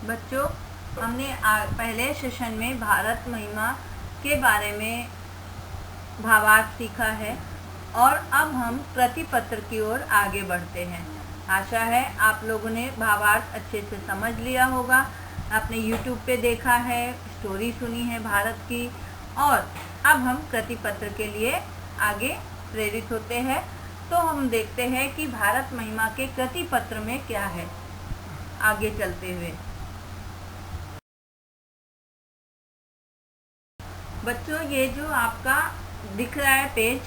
बच्चों, हमने पहले सेशन में भारत महिमा के बारे में भावार्थ सीखा है और अब हम प्रतिपत्र की ओर आगे बढ़ते हैं। आशा है आप लोगों ने भावार्थ अच्छे से समझ लिया होगा। आपने YouTube पे देखा है, स्टोरी सुनी है भारत की, और अब हम प्रतिपत्र के लिए आगे प्रेरित होते हैं। तो हम देखते हैं कि भारत महिमा के प्रतिपत्र में क्या है। आगे चलते हुए बच्चों, ये जो आपका दिख रहा है पेज,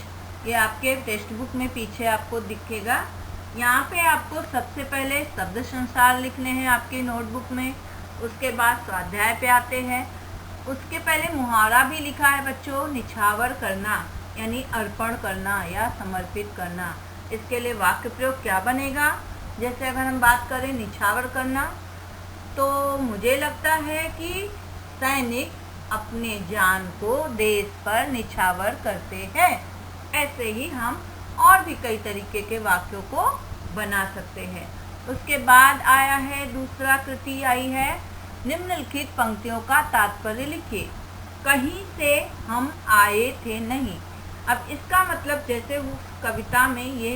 ये आपके टेक्स्ट बुक में पीछे आपको दिखेगा। यहाँ पे आपको सबसे पहले शब्द संसार लिखने हैं आपकी नोटबुक में। उसके बाद स्वाध्याय पे आते हैं। उसके पहले मुहावरा भी लिखा है बच्चों, निछावर करना यानी अर्पण करना या समर्पित करना। इसके लिए वाक्य प्रयोग क्या बनेगा? जैसे अगर हम बात करें निछावर करना, तो मुझे लगता है कि सैनिक अपने जान को देश पर निछावर करते हैं। ऐसे ही हम और भी कई तरीके के वाक्यों को बना सकते हैं। उसके बाद आया है दूसरा कृति आई है, निम्नलिखित पंक्तियों का तात्पर्य लिखिए। कहीं से हम आए थे नहीं। अब इसका मतलब जैसे उस कविता में ये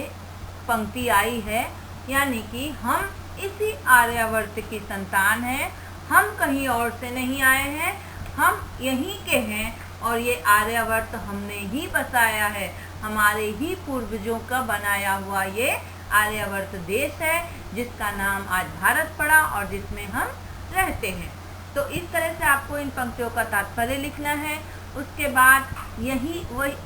पंक्ति आई है, यानी कि हम इसी आर्यावर्त की संतान हैं, हम कहीं और से नहीं आए हैं, हम यहीं के हैं और ये आर्यावर्त हमने ही बसाया है। हमारे ही पूर्वजों का बनाया हुआ ये आर्यावर्त देश है, जिसका नाम आज भारत पड़ा और जिसमें हम रहते हैं। तो इस तरह से आपको इन पंक्तियों का तात्पर्य लिखना है। उसके बाद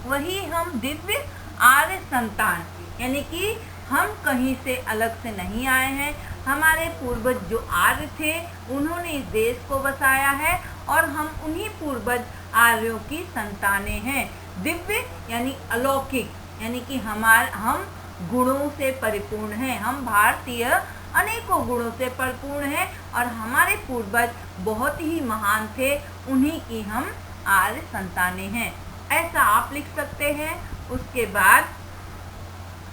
वही हम दिव्य आर्य संतान, यानी कि हम कहीं से अलग से नहीं आए हैं। हमारे पूर्वज जो आर्य थे, उन्होंने इस देश को बसाया है और हम उन्हीं पूर्वज आर्यों की संतानें हैं। दिव्य यानी अलौकिक, यानी कि हम गुणों से परिपूर्ण हैं। हम भारतीय अनेकों गुणों से परिपूर्ण हैं और हमारे पूर्वज बहुत ही महान थे, उन्हीं की हम आर्य संतानें हैं। ऐसा आप लिख सकते हैं। उसके बाद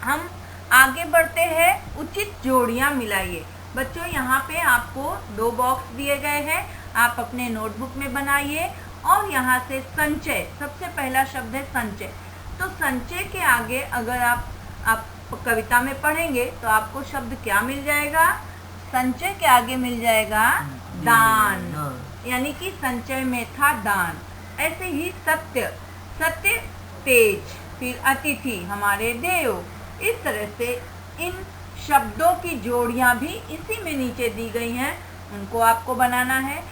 हम आगे बढ़ते हैं, उचित जोड़ियां मिलाइए। बच्चों, यहाँ पे आपको 2 बॉक्स दिए गए हैं, आप अपने नोटबुक में बनाइए। और यहाँ से संचय, सबसे पहला शब्द है संचय। तो संचय के आगे अगर आप कविता में पढ़ेंगे तो आपको शब्द क्या मिल जाएगा? संचय के आगे मिल जाएगा दान, यानी कि संचय में था दान। ऐसे ही सत्य, सत्य तेज, फिर अतिथि हमारे देव। इस तरह से इन शब्दों की जोड़ियां भी इसी में नीचे दी गई हैं, उनको आपको बनाना है।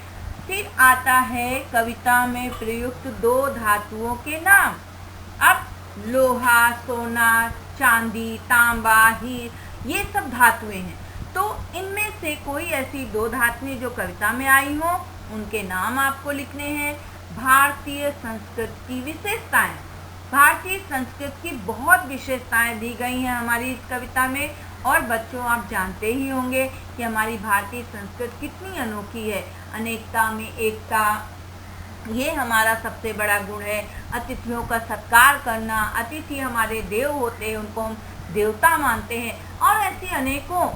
फिर आता है कविता में प्रयुक्त 2 धातुओं के नाम। अब लोहा, सोना, चांदी, तांबा, हीर, ये सब धातुएं हैं। तो इनमें से कोई ऐसी 2 धातुएं जो कविता में आई हो, उनके नाम आपको लिखने हैं। भारतीय संस्कृत की विशेषताएं, भारतीय संस्कृत की बहुत विशेषताएं दी गई हैं हमारी इस कविता में। और बच्चों, आप जानते ही होंगे कि हमारी भारतीय संस्कृति कितनी अनोखी है। अनेकता में एकता, ये हमारा सबसे बड़ा गुण है। अतिथियों का सत्कार करना, अतिथि हमारे देव होते हैं, उनको हम देवता मानते हैं। और ऐसी अनेकों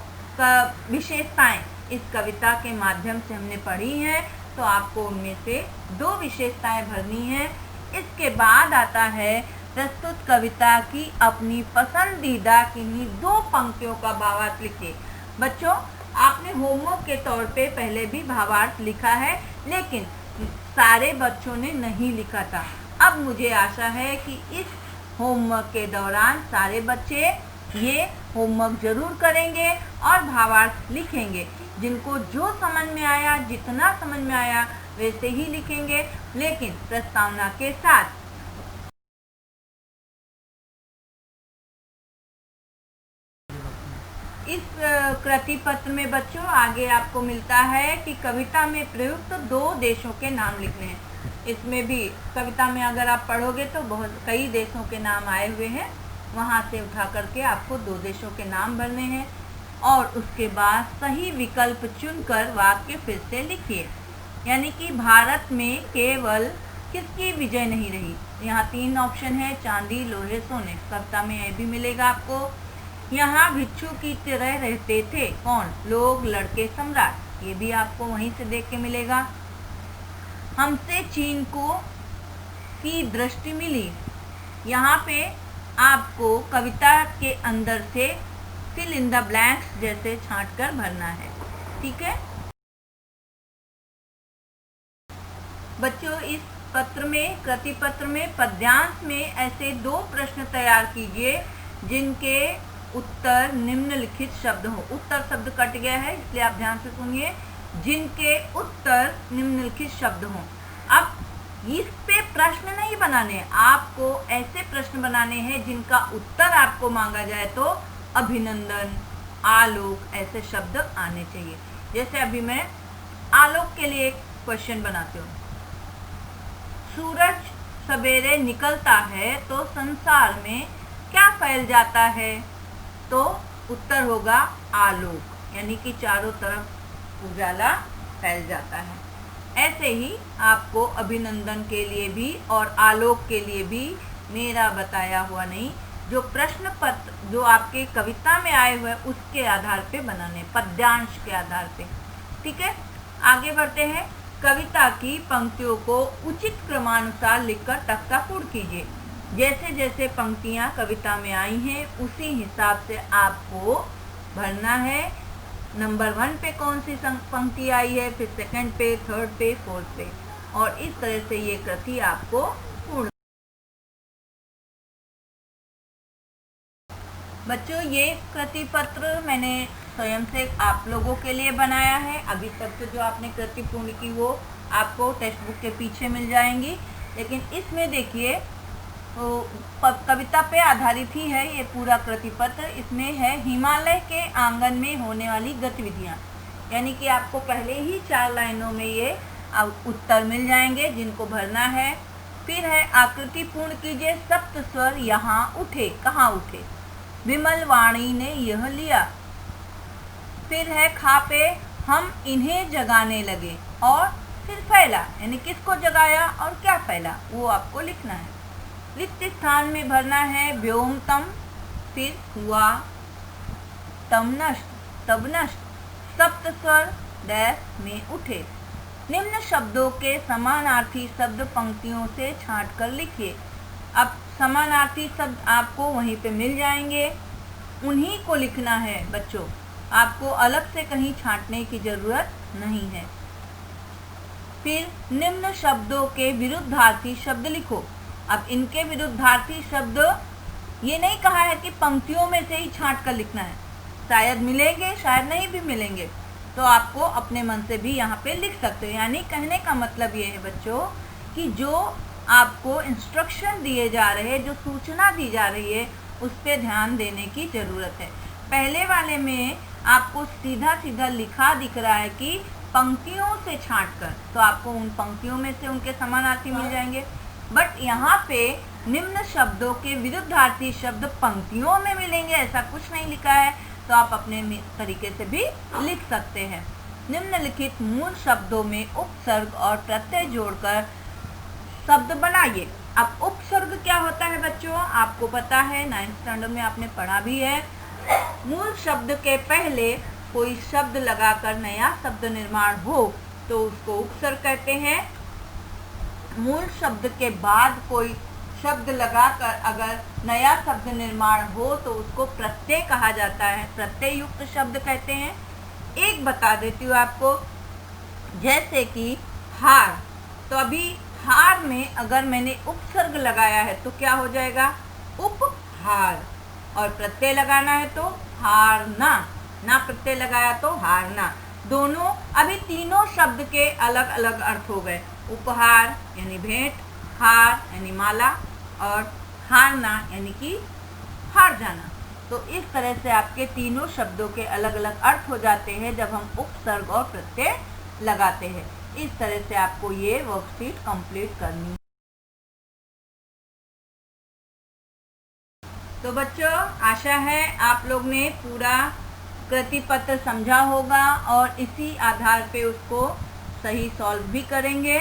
विशेषताएं इस कविता के माध्यम से हमने पढ़ी हैं। तो आपको उनमें से 2 विशेषताएं भरनी है। इसके बाद आता है प्रस्तुत कविता की अपनी पसंदीदा किन्हीं 2 पंक्तियों का भावार्थ लिखिए। बच्चों, आपने होमवर्क के तौर पे पहले भी भावार्थ लिखा है, लेकिन सारे बच्चों ने नहीं लिखा था। अब मुझे आशा है कि इस होमवर्क के दौरान सारे बच्चे ये होमवर्क जरूर करेंगे और भावार्थ लिखेंगे। जिनको जो समझ में आया, जितना समझ में आया, वैसे ही लिखेंगे, लेकिन प्रस्तावना के साथ। इस कृतिपत्र में बच्चों आगे आपको मिलता है कि कविता में प्रयुक्त 2 देशों के नाम लिखने हैं। इसमें भी कविता में अगर आप पढ़ोगे तो कई देशों के नाम आए हुए हैं, वहाँ से उठा करके आपको 2 देशों के नाम भरने हैं। और उसके बाद सही विकल्प चुनकर वाक्य फिर से लिखिए। यानी कि भारत में केवल किसकी विजय नहीं रही। यहाँ 3 ऑप्शन है, चांदी, लोहे, सोने। कविता में यह भी मिलेगा आपको। यहाँ भिक्षु की तरह रहते थे कौन? लोग, लड़के, सम्राट। ये भी आपको वहीं से देख के मिलेगा। हमसे चीन को की दृष्टि मिली, यहाँ पे आपको कविता के अंदर से फिल इन द ब्लैंक्स जैसे छांट कर भरना है। ठीक है बच्चों, इस पत्र में, कृति पत्र में पद्यांश में ऐसे 2 प्रश्न तैयार कीजिए जिनके उत्तर निम्नलिखित शब्द हो। उत्तर शब्द कट गया है इसलिए आप ध्यान से सुनिए। जिनके उत्तर निम्नलिखित शब्द हो। अब इस पे प्रश्न नहीं बनाने, आपको ऐसे प्रश्न बनाने हैं जिनका उत्तर आपको मांगा जाए तो अभिनंदन, आलोक ऐसे शब्द आने चाहिए। जैसे अभी मैं आलोक के लिए एक क्वेश्चन बनाती हूँ। सूरज सवेरे निकलता है तो संसार में क्या फैल जाता है? तो उत्तर होगा आलोक, यानी कि चारों तरफ उजाला फैल जाता है। ऐसे ही आपको अभिनंदन के लिए भी और आलोक के लिए भी मेरा बताया हुआ नहीं, जो प्रश्न पत्र जो आपके कविता में आए हुए उसके आधार पे बनाने, पद्यांश के आधार पे। ठीक है, आगे बढ़ते हैं। कविता की पंक्तियों को उचित क्रमानुसार लिखकर तख्ता पूर्ण कीजिए। जैसे जैसे पंक्तियां कविता में आई हैं उसी हिसाब से आपको भरना है। नंबर 1 पे कौन सी पंक्ति आई है, फिर 2nd पे, 3rd पे, 4th पे, और इस तरह से ये कृति आपको पूर्ण। बच्चों, ये कृति पत्र मैंने स्वयं से आप लोगों के लिए बनाया है। अभी तक तो जो आपने कृति पूर्ण की वो आपको टेक्स्ट बुक के पीछे मिल जाएंगी, लेकिन इसमें देखिए तो कविता पे आधारित ही है ये पूरा कृति पत्र। इसमें है हिमालय के आंगन में होने वाली गतिविधियाँ, यानी कि आपको पहले ही 4 लाइनों में ये उत्तर मिल जाएंगे जिनको भरना है। फिर है आकृति पूर्ण कीजिए, सप्त स्वर यहाँ उठे, कहाँ उठे? विमल वाणी ने यह लिया। फिर है खापे हम इन्हें जगाने लगे, और फिर फैला, यानी किसको जगाया और क्या फैला वो आपको लिखना है। रिक्त स्थान में भरना है व्योमतम, फिर हुआ, तम नष्ट, तब नष्ट, सप्त स्वर डैश में उठे। निम्न शब्दों के समानार्थी शब्द पंक्तियों से छांट कर लिखिए। अब समानार्थी शब्द आपको वहीं पे मिल जाएंगे, उन्हीं को लिखना है बच्चों, आपको अलग से कहीं छांटने की जरूरत नहीं है। फिर निम्न शब्दों के विरुद्धार्थी शब्द लिखो। अब इनके विरुद्धार्थी शब्द ये नहीं कहा है कि पंक्तियों में से ही छांट कर लिखना है, शायद मिलेंगे शायद नहीं भी मिलेंगे, तो आपको अपने मन से भी यहाँ पे लिख सकते हो। यानी कहने का मतलब ये है बच्चों कि जो आपको इंस्ट्रक्शन दिए जा रहे हैं, जो सूचना दी जा रही है, उस पर ध्यान देने की ज़रूरत है। पहले वाले में आपको सीधा सीधा लिखा दिख रहा है कि पंक्तियों से छांट कर, तो आपको उन पंक्तियों में से उनके समानार्थी मिल जाएंगे। बट यहाँ पे निम्न शब्दों के विरुद्धार्थी शब्द पंक्तियों में मिलेंगे ऐसा कुछ नहीं लिखा है, तो आप अपने तरीके से भी लिख सकते हैं। निम्नलिखित मूल शब्दों में उपसर्ग और प्रत्यय जोड़कर शब्द बनाइए। अब उपसर्ग क्या होता है बच्चों, आपको पता है, 9th स्टैंडर्ड में आपने पढ़ा भी है। मूल शब्द के पहले कोई शब्द लगाकर नया शब्द निर्माण हो तो उसको उपसर्ग कहते हैं। मूल शब्द के बाद कोई शब्द लगाकर अगर नया शब्द निर्माण हो तो उसको प्रत्यय कहा जाता है, प्रत्यय युक्त शब्द कहते हैं। एक बता देती हूँ आपको, जैसे कि हार, तो अभी हार में अगर मैंने उपसर्ग लगाया है तो क्या हो जाएगा, उपहार, और प्रत्यय लगाना है तो हारना, ना प्रत्यय लगाया तो हारना। दोनों अभी तीनों शब्द के अलग अलग अर्थ हो गए, उपहार यानी भेंट, हार यानी माला, और हारना यानी कि हार जाना। तो इस तरह से आपके तीनों शब्दों के अलग अलग अर्थ हो जाते हैं जब हम उपसर्ग और प्रत्यय लगाते हैं। इस तरह से आपको ये वर्कशीट कंप्लीट करनी है। तो बच्चों, आशा है आप लोग ने पूरा कृति पत्र समझा होगा और इसी आधार पे उसको सही सॉल्व भी करेंगे।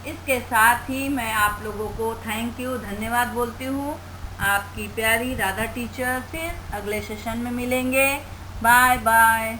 इसके साथ ही मैं आप लोगों को थैंक यू, धन्यवाद बोलती हूँ। आपकी प्यारी राधा टीचर। फिर अगले सेशन में मिलेंगे। Bye bye.